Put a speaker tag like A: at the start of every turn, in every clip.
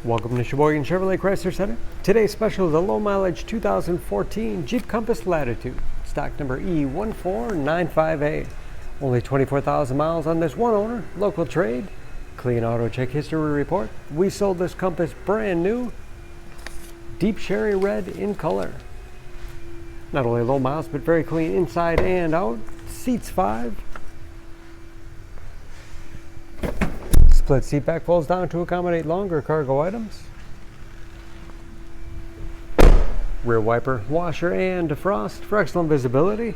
A: Welcome to Sheboygan Chevrolet Chrysler Center. Today's special is a low mileage 2014 Jeep Compass Latitude, stock number E1495A. Only 24,000 miles on this one owner, local trade, clean auto check history report. We sold this Compass brand new, deep cherry red in color. Not only low miles, but very clean inside and out. Seats 5. Split seat back folds down to accommodate longer cargo items. Rear wiper, washer, and defrost for excellent visibility.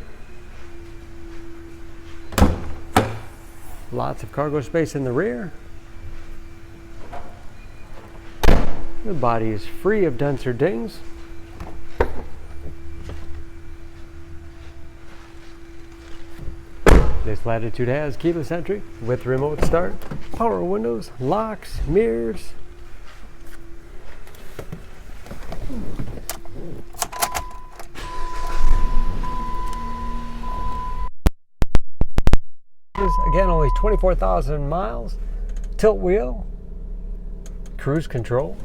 A: Lots of cargo space in the rear. The body is free of dents or dings. This Latitude has keyless entry with remote start, power windows, locks, mirrors. Again, only 24,000 miles. Tilt wheel, cruise control,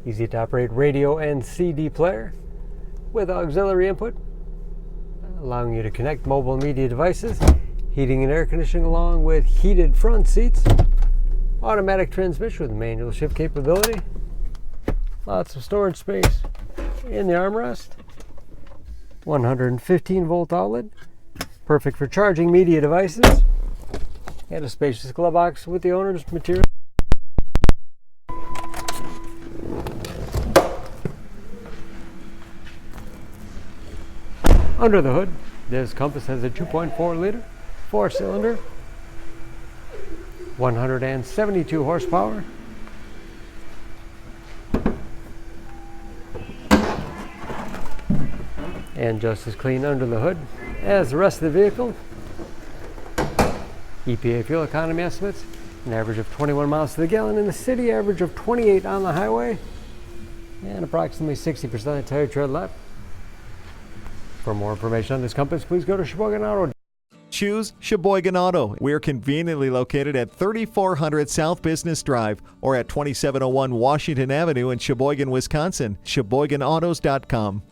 A: easy to operate radio and CD player with auxiliary input, allowing you to connect mobile media devices, heating and air conditioning along with heated front seats, automatic transmission with manual shift capability, lots of storage space in the armrest, 115 volt outlet, perfect for charging media devices, and a spacious glove box with the owner's material. Under the hood, this Compass has a 2.4 liter, 4-cylinder, 172 horsepower. And just as clean under the hood as the rest of the vehicle. EPA fuel economy estimates, an average of 21 miles to the gallon in the city, average of 28 on the highway, and approximately 60% of tire tread left. For more information on this Compass, please go to Sheboygan Auto.
B: Choose Sheboygan Auto. We're conveniently located at 3400 South Business Drive or at 2701 Washington Avenue in Sheboygan, Wisconsin. SheboyganAutos.com.